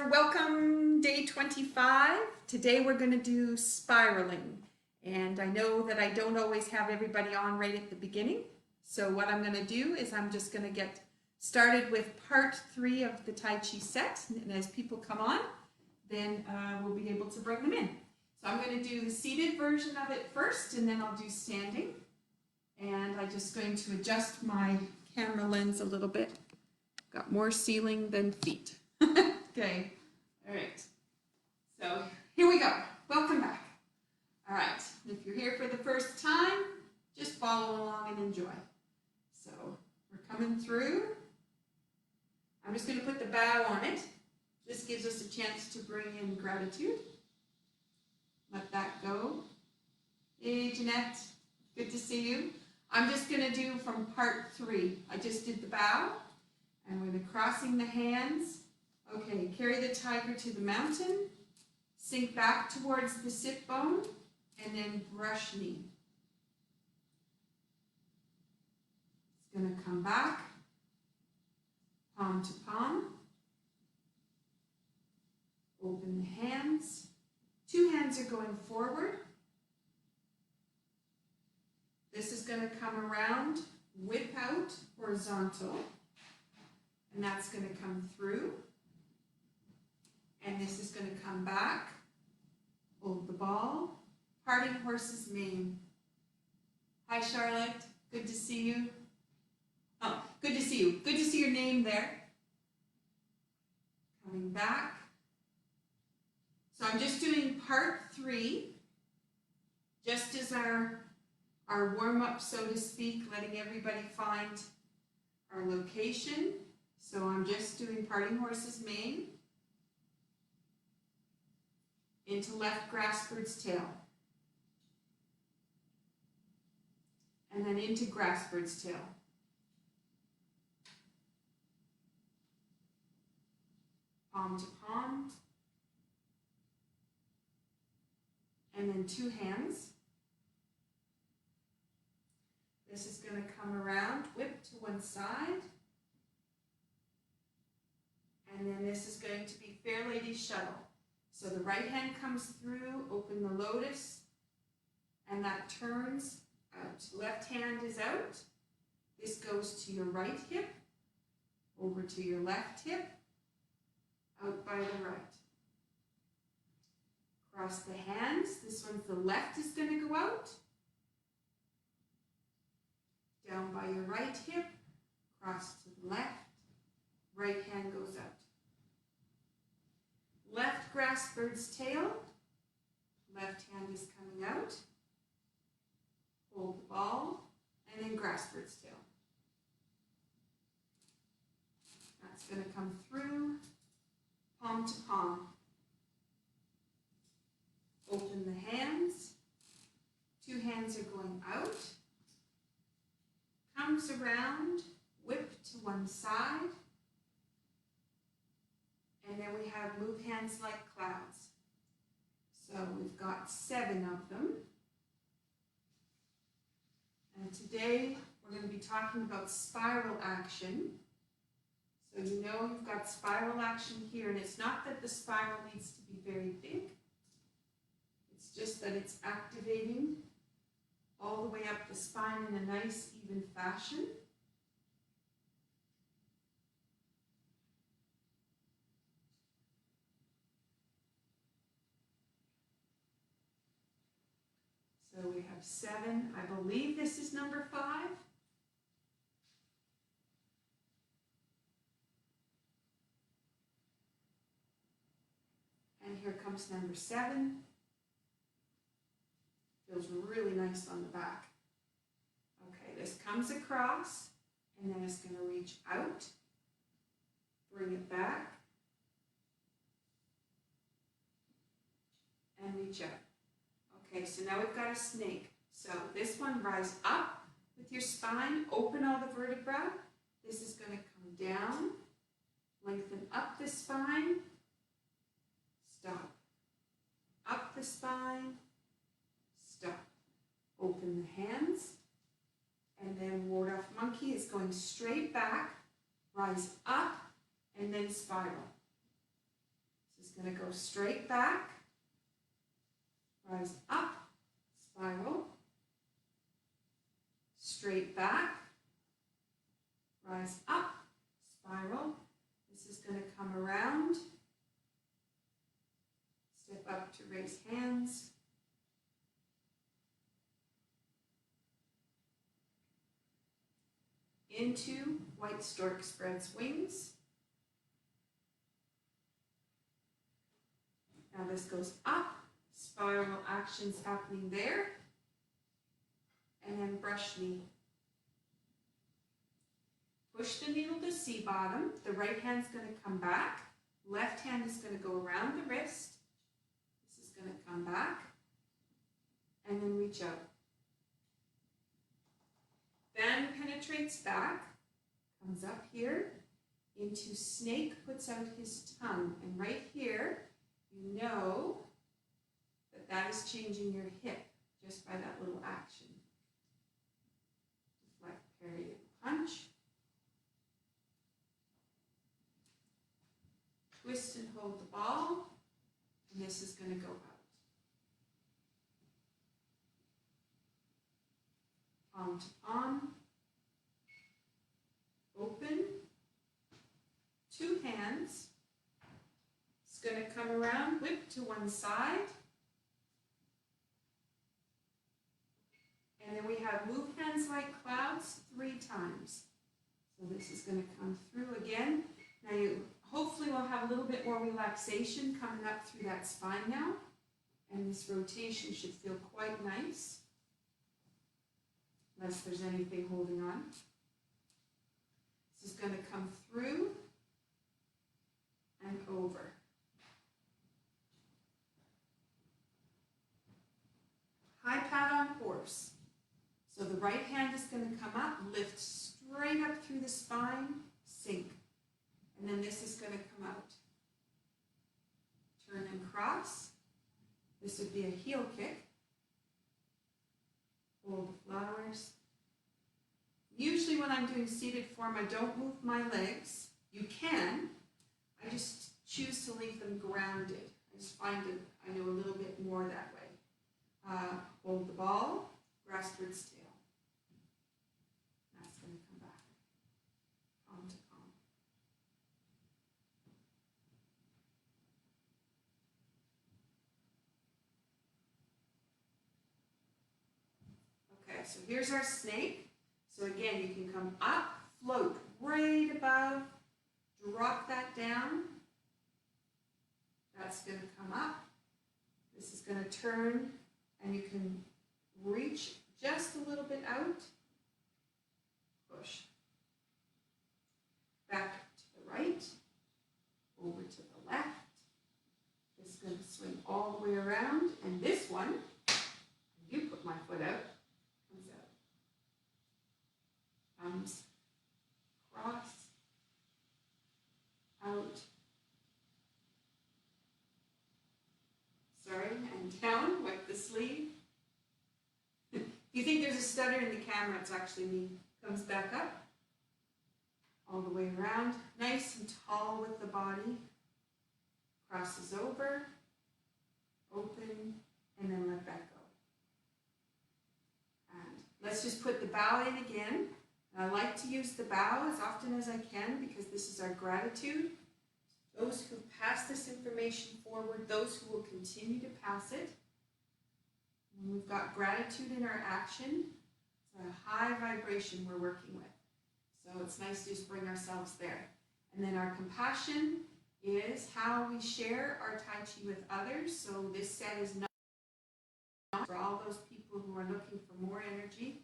there, welcome day 25. Today we're going to do spiraling, and I know that I don't always have everybody on right at the beginning, so what I'm going to do is I'm just going to get started with part 3 of the Tai Chi set, and as people come on, then we'll be able to bring them in. So I'm going to do the seated version of it first, and then I'll do standing, and I'm just going to adjust my camera lens a little bit. Got more ceiling than feet. Okay, all right. So here we go. Welcome back. All right, if you're here for the first time, just follow along and enjoy. So we're coming through. I'm just going to put the bow on it. This gives us a chance to bring in gratitude. Let that go. Hey, Jeanette, good to see you. I'm just going to do from part 3. I just did the bow. And we're crossing the hands. Okay, carry the tiger to the mountain. Sink back towards the sit bone. And then brush knee. It's going to come back. Palm to palm. Open the hands. 2 hands are going forward. This is going to come around, whip out, horizontal. And that's going to come through. And this is going to come back. Hold the ball. Parting horse's mane. Hi, Charlotte. Good to see you. Oh, good to see you. Good to see your name there. Coming back. So I'm just doing part 3, just as our warm-up, so to speak, letting everybody find our location. So I'm just doing parting horse's mane into left grass bird's tail. And then into grass bird's tail. Palm to palm. And then 2 hands. This is going to come around, whip to one side. And then this is going to be Fair Lady's Shuttle. So the right hand comes through, open the lotus, and that turns out. Left hand is out. This goes to your right hip, over to your left hip, out by the right. Cross the hands. This one's the left is going to go out. Down by your right hip, cross to the left, right hand goes out. Left grass bird's tail, left hand is coming out. Hold the ball, and then grass bird's tail. That's going to come through, palm to palm. Open the hands, 2 hands are going out. Comes around, whip to one side. And then we have move hands like clouds. So we've got 7 of them. And today we're going to be talking about spiral action. So you know you've got spiral action here, and it's not that the spiral needs to be very big. It's just that it's activating all the way up the spine in a nice, even fashion. So we have 7. I believe this is number 5. And here comes number 7. Feels really nice on the back. Okay, this comes across, and then it's going to reach out. Bring it back. And reach out. Okay, so now we've got a snake. So this one, rise up with your spine, open all the vertebrae. This is going to come down, lengthen up the spine, stop. Up the spine, stop. Open the hands, and then ward-off monkey is going straight back, rise up, and then spiral. going to go straight back, rise up, spiral, straight back, rise up, spiral. This is going to come around, step up to raise hands, into white stork spreads wings. Now this goes up, spiral actions happening there, and then brush knee. Push the needle to C bottom. The right hand's going to come back. Left hand is going to go around the wrist. This is going to come back, and then reach out. Then penetrates back, comes up here, into snake, puts out his tongue. And right here, you know that that is changing your hip just by that little action. Deflect, parry, and punch. Twist and hold the ball, and this is going to go out. Palm to palm, open, two hands. It's going to come around, whip to one side. And then we have move hands like clouds 3 times. So this is going to come through again. Now you hopefully will have a little bit more relaxation coming up through that spine now. And this rotation should feel quite nice, unless there's anything holding on. This is going to come through and over. High pat on horse. So the right hand is going to come up, lift straight up through the spine, sink. And then this is going to come out. Turn and cross. This would be a heel kick. Hold the flowers. Usually when I'm doing seated form, I don't move my legs. You can. I just choose to leave them grounded. I just find it, I know a little bit more that way. Hold the ball, grasp its tail. That's going to come back. Palm to palm. Okay, so here's our snake. So again, you can come up, float right above, drop that down. That's going to come up. This is going to turn, and you can reach just a little bit out. Push. Back to the right, over to the left. This is going to swing all the way around, and this one, you put my foot out, comes out. Comes, cross, out, sorry, and down, wipe the sleeve. If you think there's a stutter in the camera, it's actually me. Comes back up, all the way around, nice and tall with the body. Crosses over, open, and then let that go. And let's just put the bow in again. I like to use the bow as often as I can because this is our gratitude. Those who pass this information forward, those who will continue to pass it. When we've got gratitude in our action, it's a high vibration we're working with. So it's nice to just bring ourselves there. And then our compassion is how we share our Tai Chi with others. So this set is not for all those people who are looking for more energy,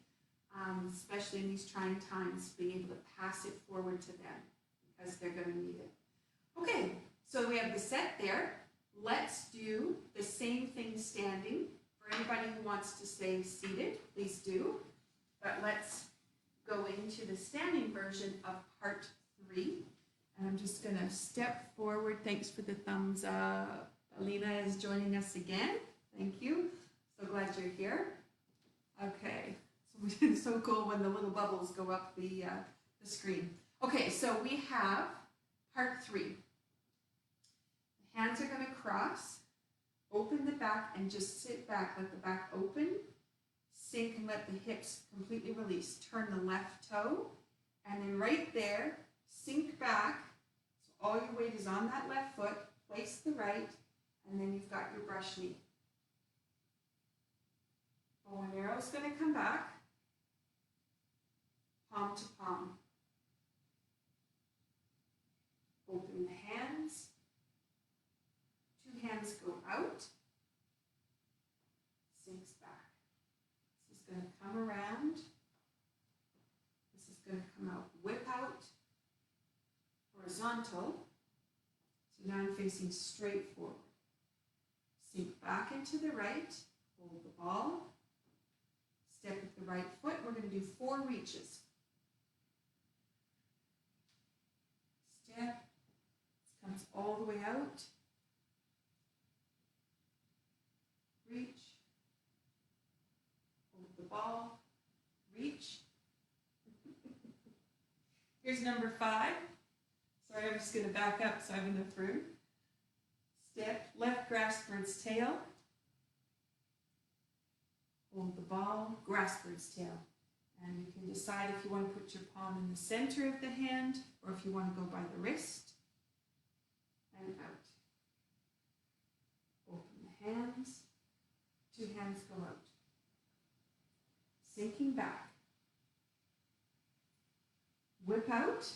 especially in these trying times, being able to pass it forward to them because they're going to need it. Okay, so we have the set there. Let's do the same thing standing. For anybody who wants to stay seated, please do. But let's go into the standing version of part 3. And I'm just going to step forward. Thanks for the thumbs up. Alina is joining us again. Thank you. So glad you're here. Okay, so it's so cool when the little bubbles go up the screen. Okay, so we have part 3. Hands are going to cross. Open the back and just sit back. Let the back open. Sink and let the hips completely release. Turn the left toe. And then right there, sink back. So all your weight is on that left foot. Place the right. And then you've got your brush knee. Bow and arrow is going to come back. Palm to palm. Open the hands. Two hands go out. Sinks back. This is going to come around. This is going to come out. Whip out. Horizontal. So now I'm facing straight forward. Sink back into the right. Hold the ball. Step with the right foot. We're going to do 4 reaches. Step. This comes all the way out. Reach. Hold the ball. Reach. Here's number 5. Sorry, I'm just going to back up so I have enough room. Step. Left grasp bird's tail. Hold the ball. Grasp bird's tail. And you can decide if you want to put your palm in the center of the hand or if you want to go by the wrist. And out. Open the hands. 2 hands go out. Sinking back. Whip out.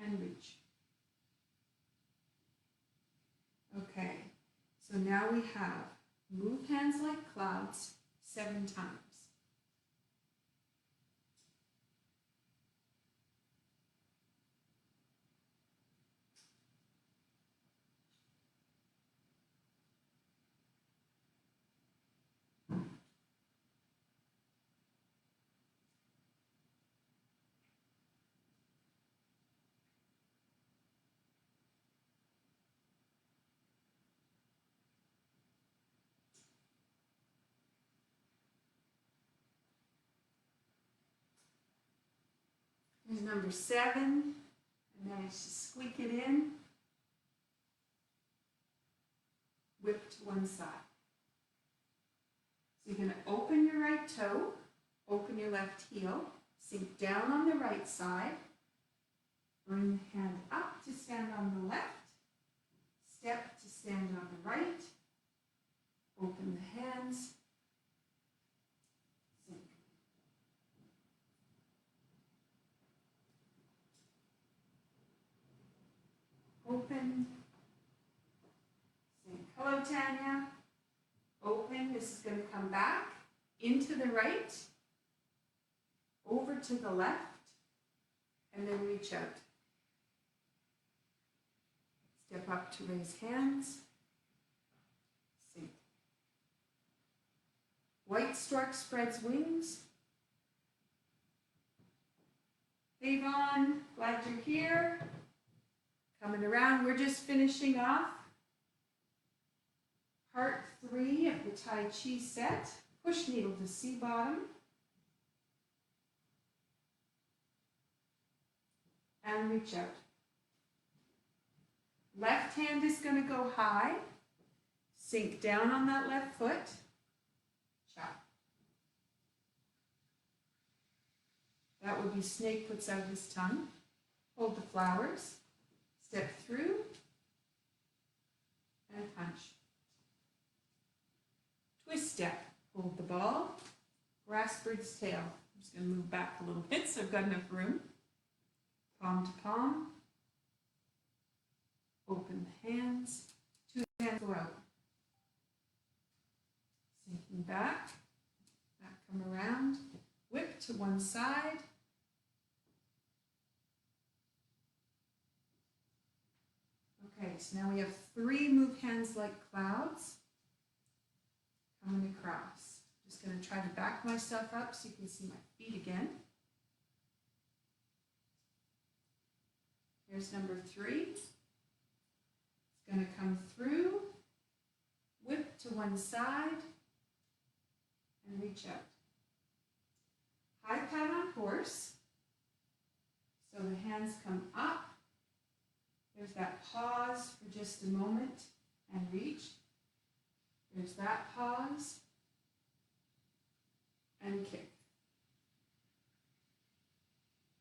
And reach. Okay, so now we have move hands like clouds 7 times. Here's number 7. I managed to squeak it in. Whip to one side. So you're going to open your right toe, open your left heel, sink down on the right side, bring the hand up to stand on the left, step to stand on the right, open the hands, sink. Open, sink. Hello, Tanya. Open, this is going to come back into the right, over to the left, and then reach out. Step up to raise hands, sink. White stork spreads wings. Hey Vaughn, glad you're here. Coming around, we're just finishing off part 3 of the Tai Chi set. Push needle to C bottom. And reach out. Left hand is going to go high. Sink down on that left foot. Chop. That would be snake puts out his tongue. Hold the flowers. Step through. And punch. Twist step. Hold the ball. Grasp bird's tail. I'm just going to move back a little bit so I've got enough room. Palm to palm. Open the hands. 2 hands go out. Sinking back. Back come around. Whip to one side. Okay, so now we have 3 move hands like clouds. Coming across. Just going to try to back myself up so you can see my feet again. Here's number 3. It's going to come through, whip to one side, and reach out. High pat on horse. So the hands come up, There's that pause for just a moment and reach. There's that pause and kick.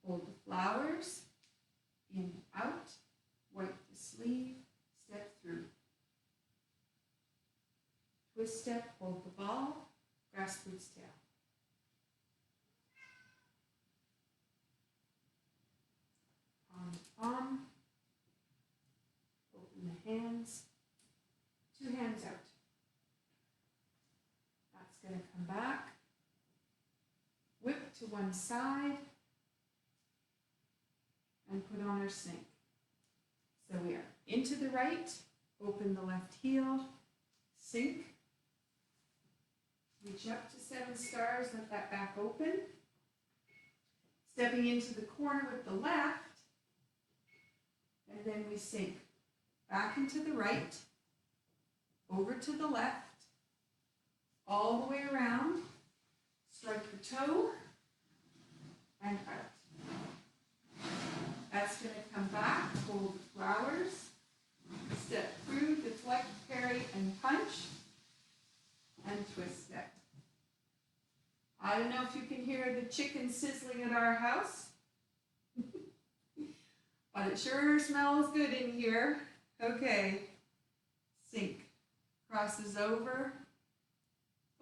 Hold the flowers, in, out, wipe the sleeve, step through. Twist step, hold the ball, grasp its tail. Palm to palm, open the hands, 2 hands out. That's going to come back, whip to one side, and put on our snake. So we are into the right, open the left heel, sink, reach up to 7 stars, let that back open. Stepping into the corner with the left, and then we sink back into the right, over to the left, all the way around, strike the toe, and out. That's going to come back, hold the flowers, step through, deflect, parry, and punch, and twist step. I don't know if you can hear the chicken sizzling at our house, but it sure smells good in here. Okay, sink, crosses over,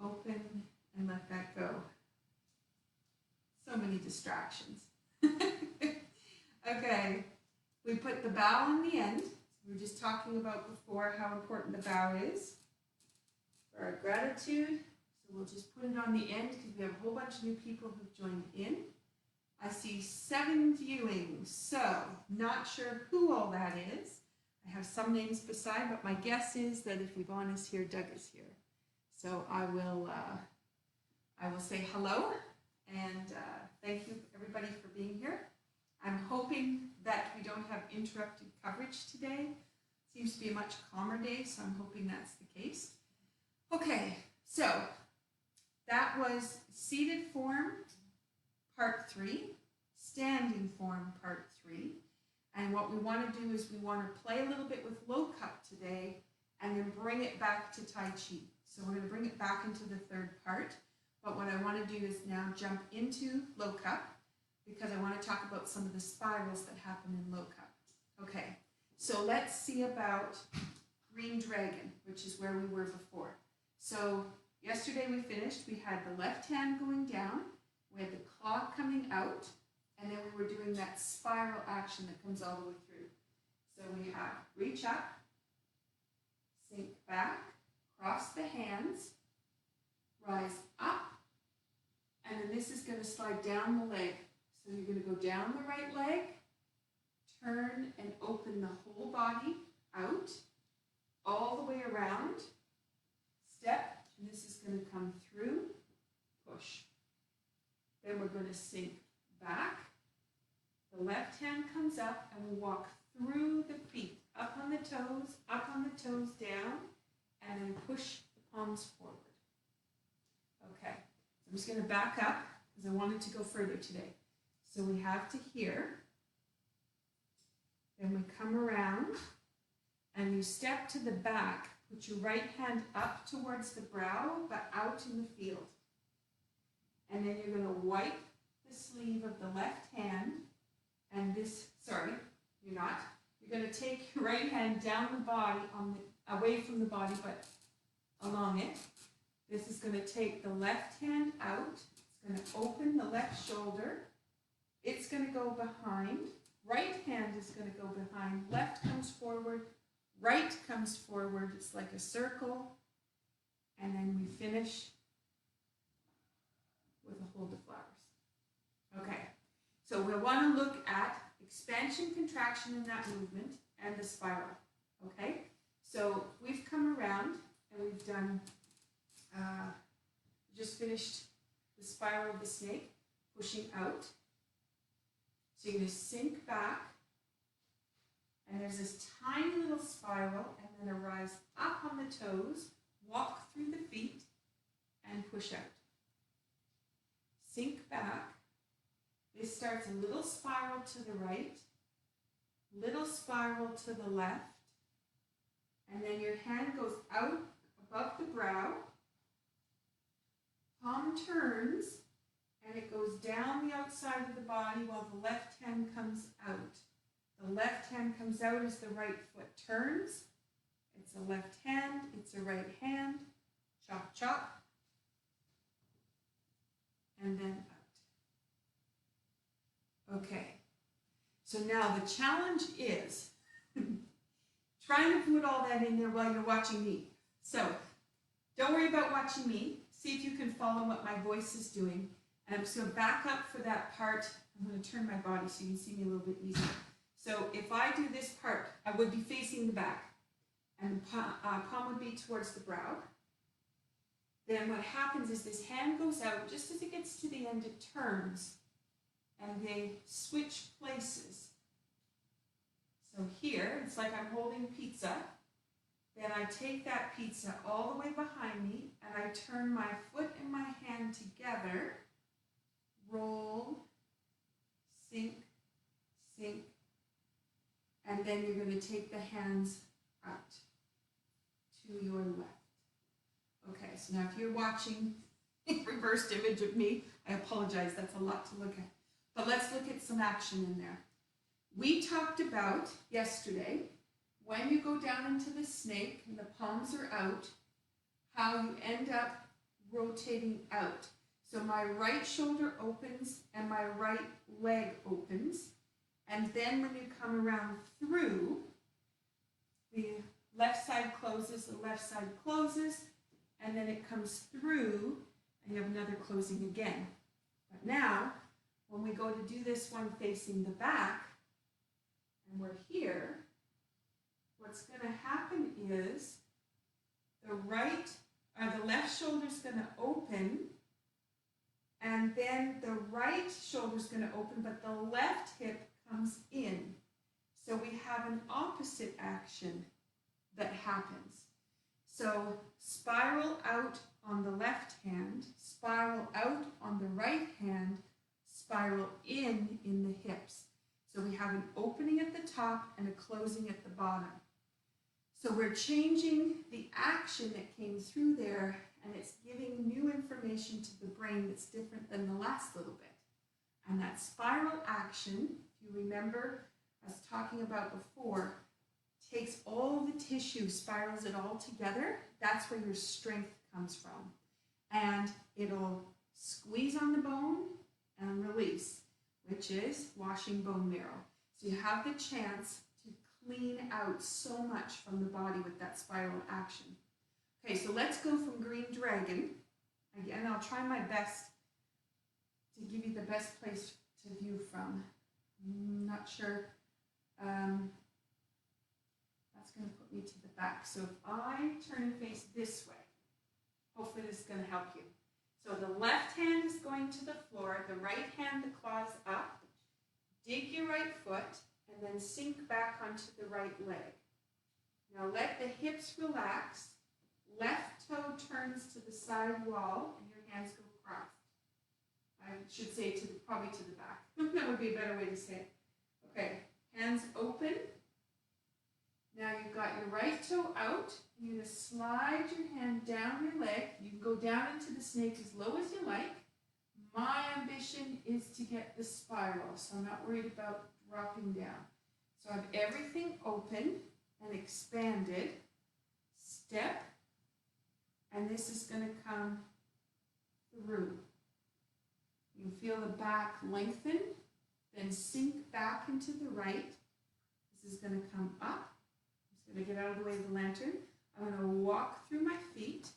open, and let that go. So many distractions. Okay, we put the bow on the end. We were just talking about before how important the bow is for our gratitude. So we'll just put it on the end because we have a whole bunch of new people who've joined in. I see 7 viewings, so not sure who all that is. I have some names beside, but my guess is that if Yvonne is here, Doug is here. So I will say hello and thank you everybody for being here. I'm hoping that we don't have interrupted coverage today. Seems to be a much calmer day, so I'm hoping that's the case. Okay, so that was seated form, part 3, standing form, part 3. And what we want to do is we want to play a little bit with Lok Hup today and then bring it back to Tai Chi. So we're going to bring it back into the 3rd part. But what I want to do is now jump into Lok Hup because I want to talk about some of the spirals that happen in Lok Hup. Okay, so let's see about Green Dragon, which is where we were before. So yesterday we finished, we had the left hand going down, we had the claw coming out, and then we were doing that spiral action that comes all the way through. So we have reach up, sink back, cross the hands, rise up, and then this is going to slide down the leg. So you're going to go down the right leg, turn and open the whole body out, all the way around, step, and this is going to come through, push. Then we're going to sink back. The left hand comes up and we walk through the feet, up on the toes, down, and then push the palms forward. Okay, I'm just going to back up because I wanted to go further today. So we have to here, then we come around and you step to the back, put your right hand up towards the brow but out in the field. And then you're going to wipe the sleeve of the left hand and this, sorry, you're not. You're going to take your right hand down the body, away from the body but along it. This is going to take the left hand out. It's going to open the left shoulder. It's going to go behind. Right hand is going to go behind. Left comes forward. Right comes forward. It's like a circle. And then we finish with a hold of flowers. Okay. So we'll want to look at expansion, contraction in that movement and the spiral. Okay. So we've come around and we've done, just finished the spiral of the snake, pushing out. So you're going to sink back, and there's this tiny little spiral, and then a rise up on the toes, walk through the feet, and push out. Sink back. This starts a little spiral to the right, little spiral to the left, and then your hand goes out above the brow, palm turns, and it goes down the outside of the body while the left hand comes out. The left hand comes out as the right foot turns. It's a left hand, it's a right hand, chop, chop, and then out. Okay, so now the challenge is trying to put all that in there while you're watching me. So don't worry about watching me. See if you can follow what my voice is doing. And I'm just going to back up for that part. I'm going to turn my body so you can see me a little bit easier. So if I do this part, I would be facing the back. And the palm would be towards the brow. Then what happens is this hand goes out. Just as it gets to the end, it turns. And they switch places. So here, it's like I'm holding pizza. Then I take that pizza all the way behind me, and I turn my foot and my hand together. Roll, sink, sink. And then you're going to take the hands out to your left. Okay, so now if you're watching a reversed image of me, I apologize, that's a lot to look at. But let's look at some action in there. We talked about yesterday, when you go down into the snake and the palms are out, how you end up rotating out. So my right shoulder opens and my right leg opens. And then when you come around through, the left side closes, the left side closes, and then it comes through and you have another closing again. But now, when we go to do this one facing the back, and we're here, what's going to happen is the left shoulder is going to open, and then the right shoulder is going to open, but the left hip comes in. So we have an opposite action that happens. So spiral out on the left hand, spiral out on the right hand, spiral in the hips. So we have an opening at the top and a closing at the bottom. So we're changing the action that came through there, and it's giving new information to the brain that's different than the last little bit. And that spiral action, if you remember us talking about before, takes all the tissue, spirals it all together. That's where your strength comes from. And it'll squeeze on the bone and release, which is washing bone marrow. So you have the chance to clean out so much from the body with that spiral action. Okay, so let's go from green dragon. Again, I'll try my best to give you the best place to view from. I'm not sure. That's going to put me to the back. So if I turn and face this way, hopefully this is going to help you. So the left hand is going to the floor, the right hand, the claws up. Dig your right foot and then sink back onto the right leg. Now let the hips relax. Left toe turns to the side wall and your hands go crossed. I should say probably to the back. That would be a better way to say it. Okay, hands open. Now you've got your right toe out. You're going to slide your hand down your leg. You can go down into the snake as low as you like. My ambition is to get the spiral, so I'm not worried about dropping down. So I have everything open and expanded. Step, and this is going to come through. You feel the back lengthen, then sink back into the right. This is going to come up. I'm just going to get out of the way of the lantern. I'm going to walk through my feet,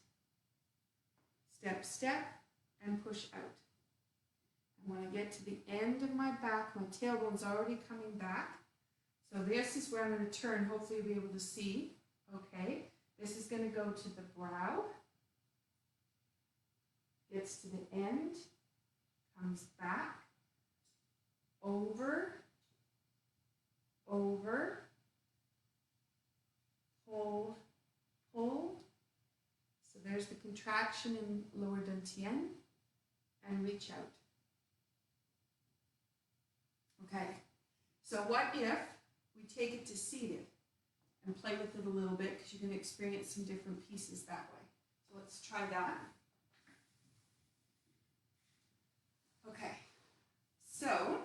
step, step, and push out. And when I get to the end of my back, my tailbone's already coming back. So this is where I'm going to turn. Hopefully you'll be able to see. Okay, this is going to go to the brow, gets to the end, comes back, over, over, hold, hold. So there's the contraction in lower dantian, and reach out. Okay, so what if we take it to seated and play with it a little bit because you're going to experience some different pieces that way. So let's try that. Okay, so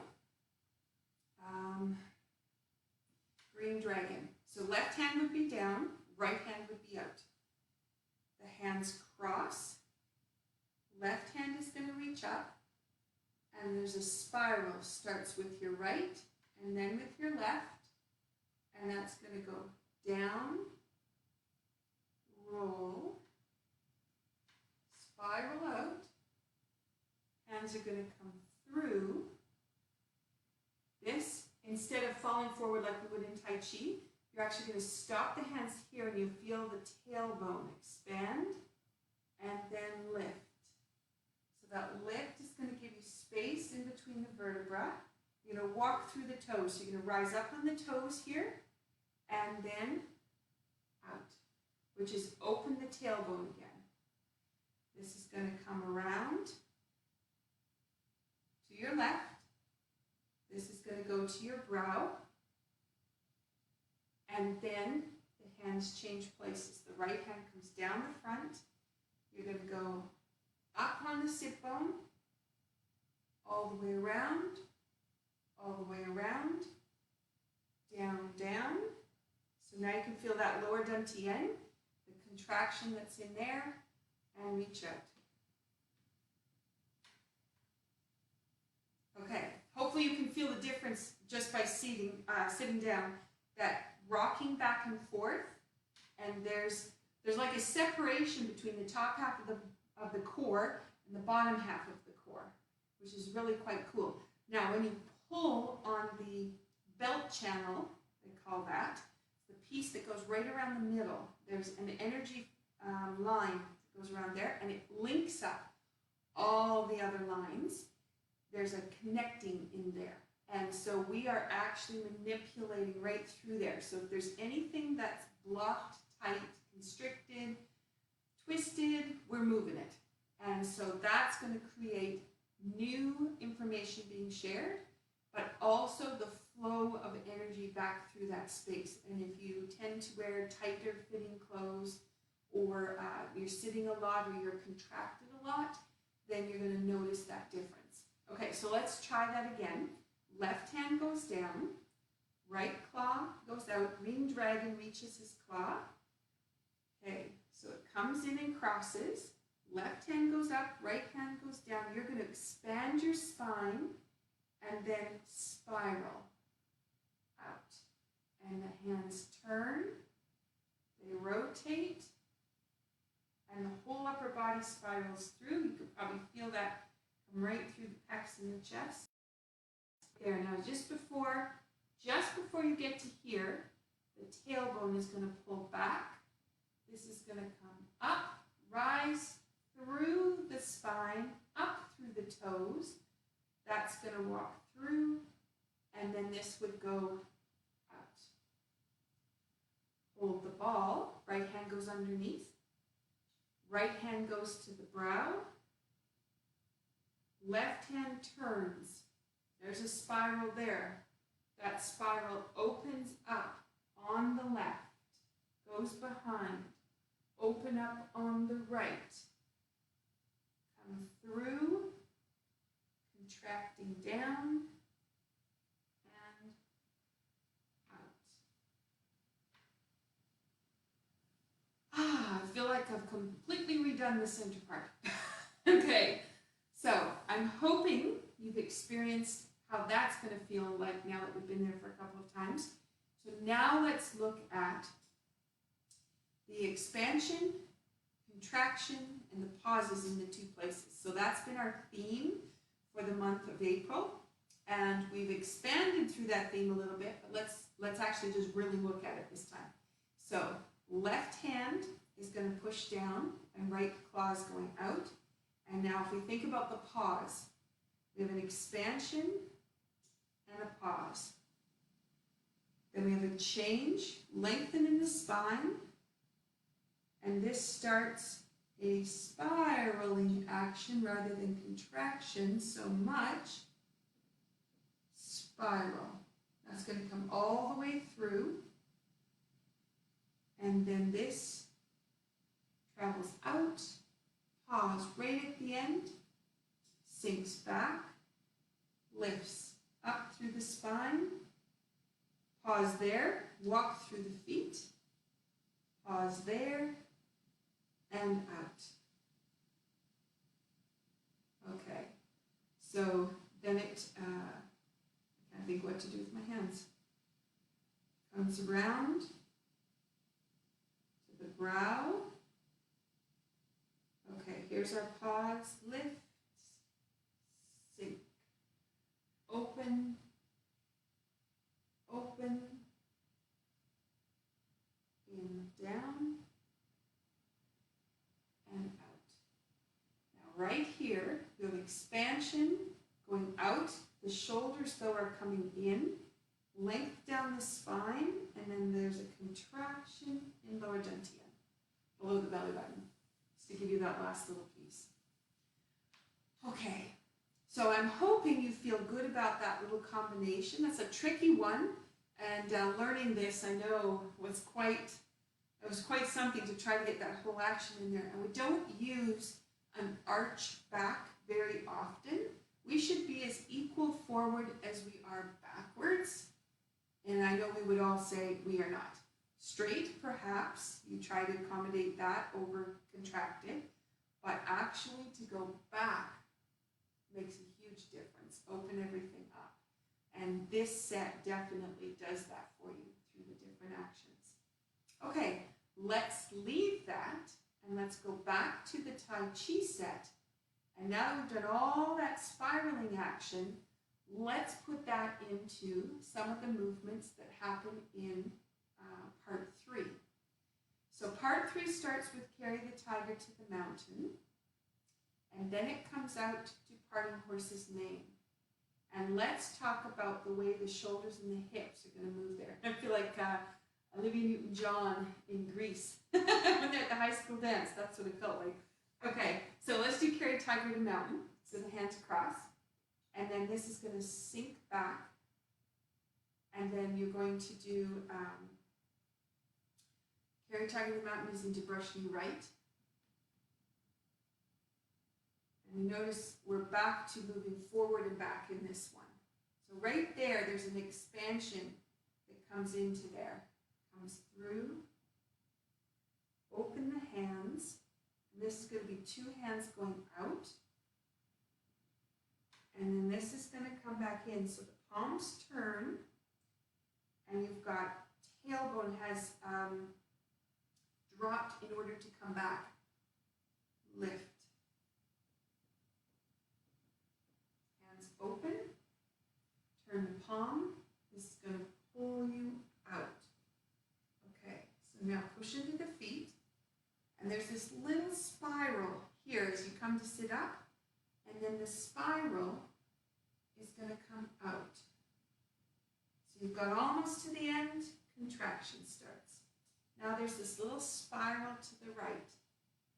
green dragon. So left hand would be down, right hand would be out. The hands cross, left hand is going to reach up, and there's a spiral. Starts with your right and then with your left, and that's going to go down, roll, spiral out. Hands are going to come through. This, instead of falling forward like we would in Tai Chi, you're actually going to stop the hands here and you feel the tailbone expand and then lift. So that lift is going to give you space in between the vertebra. You're going to walk through the toes. So you're going to rise up on the toes here and then out, which is open the tailbone again. This is going to come around to your left. This is going to go to your brow. And then the hands change places. The right hand comes down the front. You're going to go up on the sit bone, all the way around, all the way around, down, down. So now you can feel that lower dantian, the contraction that's in there, and reach out. Okay, hopefully you can feel the difference just by sitting down, that rocking back and forth, and there's like a separation between the top half of the core and the bottom half of the core, which is really quite cool. Now, when you pull on the belt channel, they call that, the piece that goes right around the middle, there's an energy line that goes around there, and it links up all the other lines. There's a connecting in there. And so we are actually manipulating right through there. So if there's anything that's blocked, tight, constricted, twisted, we're moving it. And so that's going to create new information being shared, but also the flow of energy back through that space. And if you tend to wear tighter fitting clothes, or you're sitting a lot, or you're contracted a lot, then you're going to notice that difference. Okay, so let's try that again. Left hand goes down, right claw goes out, green dragon reaches his claw. Okay, so it comes in and crosses. Left hand goes up, right hand goes down. You're going to expand your spine and then spiral out. And the hands turn, they rotate, and the whole upper body spirals through. You could probably feel that come right through the pecs and the chest. There, now just before you get to here, the tailbone is going to pull back. This is going to come up, rise through the spine, up through the toes. That's going to walk through, and then this would go out. Hold the ball, right hand goes underneath, right hand goes to the brow, left hand turns. There's a spiral there. That spiral opens up on the left, goes behind, open up on the right, come through, contracting down, and out. I feel like I've completely redone the center part. Okay, so I'm hoping you've experienced how that's going to feel like now that we've been there for a couple of times. So now let's look at the expansion, contraction, and the pauses in the two places. So that's been our theme for the month of April, and we've expanded through that theme a little bit, but let's actually just really look at it this time. So left hand is going to push down and right claw is going out. And now if we think about the pause, we have an expansion and a pause. Then we have a change, lengthen in the spine, and this starts a spiraling action rather than contraction so much. Spiral. That's going to come all the way through. And then this travels out, pause right at the end, sinks back, lifts up through the spine, pause there, walk through the feet, pause there, and out. Okay, so then it, I can't think what to do with my hands. Comes around to the brow. Okay, here's our pause, lift, sink, open, open, in, down, and out. Now right here, you have expansion going out, the shoulders though are coming in, length down the spine, and then there's a contraction in lower dantian, below the belly button, just to give you that last little piece. Okay, so I'm hoping you feel good about that little combination. That's a tricky one, and learning this, I know, was quite something to try to get that whole action in there. And we don't use an arch back very often. We should be as equal forward as we are backwards. And I know we would all say we are not. Straight, perhaps, you try to accommodate that over contracted, but actually to go back makes a huge difference. Open everything up. And this set definitely does that for you through the different actions. Okay, let's leave that and let's go back to the Tai Chi set. And now that we've done all that spiraling action, let's put that into some of the movements that happen in part 3. So part 3 starts with carry the tiger to the mountain, and then it comes out to parting horse's mane. And let's talk about the way the shoulders and the hips are going to move there. I feel like Olivia Newton-John in Greece when they're at the high school dance. That's what it felt like. Okay, so let's do carry tiger to mountain. So the hands across. And then this is going to sink back. And then you're going to do carry tiger to mountain using to brush knee right. And you notice we're back to moving forward and back in this one. So right there, there's an expansion that comes into there. Comes through, open the hands, and this is going to be 2 hands going out, and then this is going to come back in, so the palms turn, and you've got tailbone has dropped in order to come back, lift, hands open, turn the palm, this is going to pull you out. So now push into the feet, and there's this little spiral here as you come to sit up, and then the spiral is going to come out. So you've got almost to the end, contraction starts. Now there's this little spiral to the right,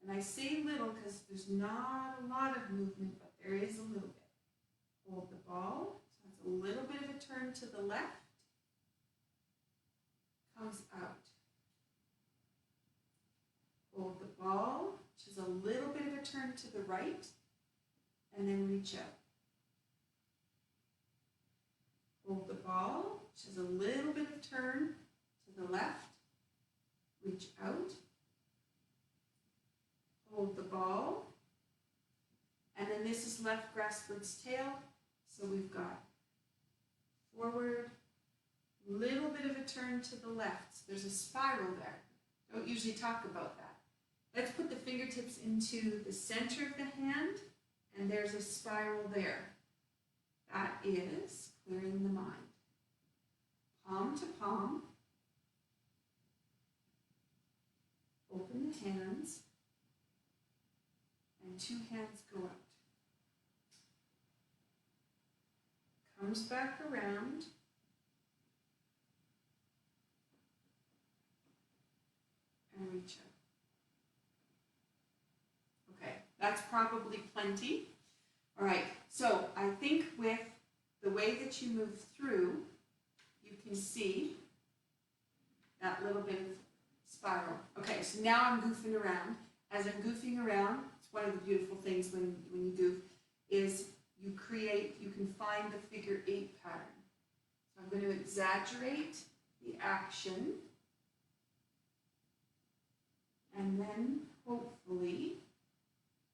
and I say little because there's not a lot of movement, but there is a little bit. Hold the ball, so it's a little bit of a turn to the left, comes out. Hold the ball, which is a little bit of a turn to the right, and then reach out. Hold the ball, which is a little bit of turn to the left, reach out. Hold the ball, and then this is left grasp bird's tail, so we've got forward, little bit of a turn to the left. So there's a spiral there. Don't usually talk about that. Let's put the fingertips into the center of the hand, and there's a spiral there. That is clearing the mind. Palm to palm. Open the hands, and 2 hands go out. Comes back around. And reach out. Okay, that's probably plenty. All right, so I think with the way that you move through, you So now I'm goofing around. As I'm goofing around, it's one of the beautiful things when you goof, is you can find the figure 8 pattern. So I'm going to exaggerate the action, and then hopefully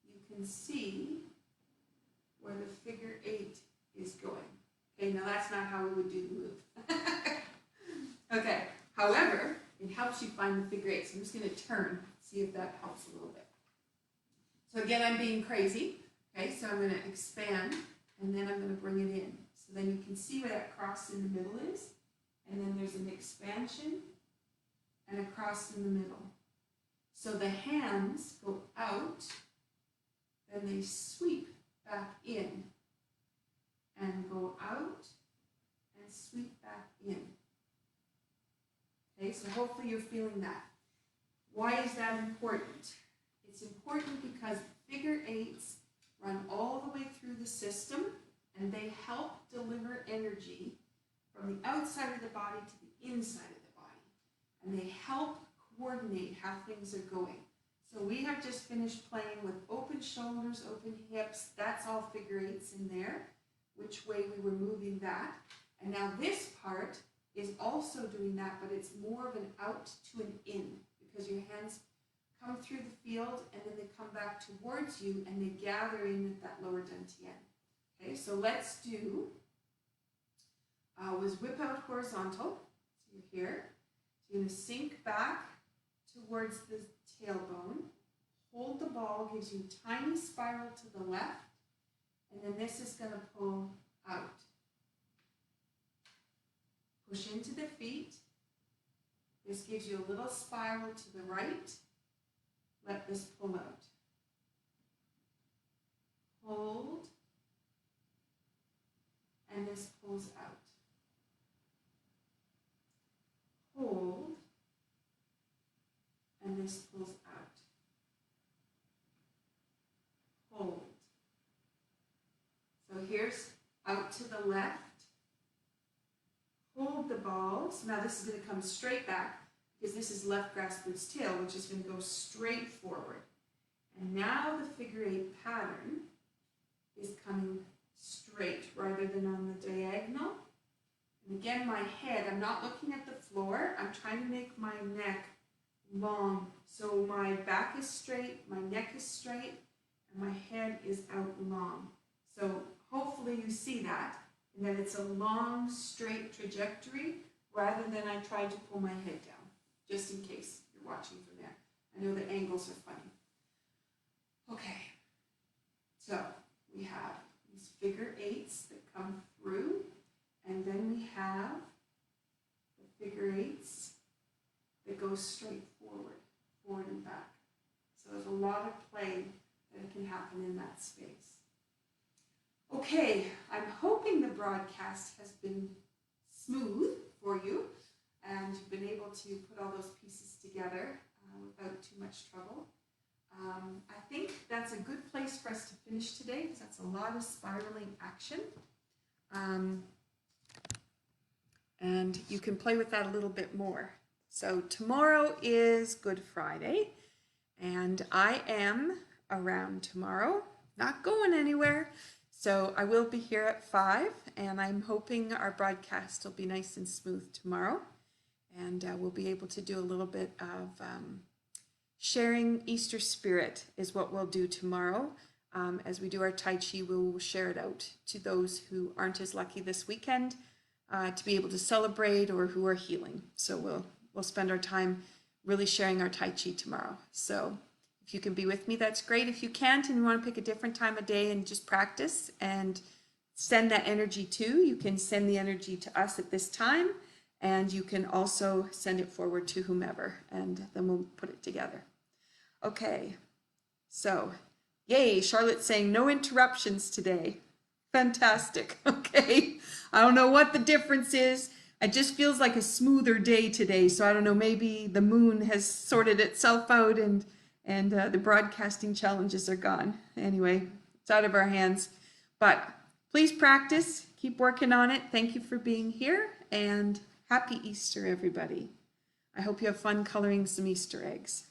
you can see where the figure 8 is going. Okay, now that's not how we would do the move. Okay, however, it helps you find the figure 8. So I'm just going to turn, see if that helps a little bit. So again, I'm being crazy. Okay, so I'm going to expand, and then I'm going to bring it in. So then you can see where that cross in the middle is, and then there's an expansion and a cross in the middle. So the hands go out, then they sweep back in, and go out, and sweep back in. Okay, so hopefully you're feeling that. Why is that important? It's important because figure 8s run all the way through the system, and they help deliver energy from the outside of the body to the inside of the body. And they help coordinate how things are going. So we have just finished playing with open shoulders, open hips. That's all figure 8s in there, which way we were moving that. And now this part is also doing that, but it's more of an out to an in, because your hands come through the field and then they come back towards you and they gather in at that lower dantian. Okay, so let's do, was whip out horizontal. So you're here. So you're going to sink back towards the tailbone. Hold the ball, gives you a tiny spiral to the left, and then this is going to pull out. Push into the feet. This gives you a little spiral to the right. Let this pull out. Hold, and this pulls out. Hold, and this pulls out. Hold. So here's out to the left. Hold the ball. So now this is going to come straight back, because this is left grasp roots tail, which is going to go straight forward. And now the figure 8 pattern is coming straight rather than on the diagonal. And again, my head, I'm not looking at the floor. I'm trying to make my neck long. So my back is straight, my neck is straight, and my head is out long. So hopefully you see that, and that it's a long, straight trajectory rather than I tried to pull my head down, just in case you're watching from there. I know the angles are funny. Okay, so we have these figure 8s that come through, and then we have the figure 8s that go straight forward and back. So there's a lot of play that can happen in that space. Okay, I'm hoping the broadcast has been smooth for you, and you've been able to put all those pieces together without too much trouble. I think that's a good place for us to finish today, because that's a lot of spiraling action. And you can play with that a little bit more. So tomorrow is Good Friday, and I am around tomorrow, not going anywhere. So I will be here at 5, and I'm hoping our broadcast will be nice and smooth tomorrow. And we'll be able to do a little bit of sharing Easter spirit is what we'll do tomorrow. As we do our Tai Chi, we'll share it out to those who aren't as lucky this weekend to be able to celebrate, or who are healing. So we'll spend our time really sharing our Tai Chi tomorrow. So if you can be with me, that's great. If you can't and you want to pick a different time of day and just practice and send that energy too, you can send the energy to us at this time, and you can also send it forward to whomever, and then we'll put it together. Okay, so yay, Charlotte's saying no interruptions today. Fantastic. Okay, I don't know what the difference is. It just feels like a smoother day today. So I don't know, maybe the moon has sorted itself out, and the broadcasting challenges are gone. Anyway, it's out of our hands. But please practice, keep working on it. Thank you for being here, and happy Easter, everybody. I hope you have fun coloring some Easter eggs.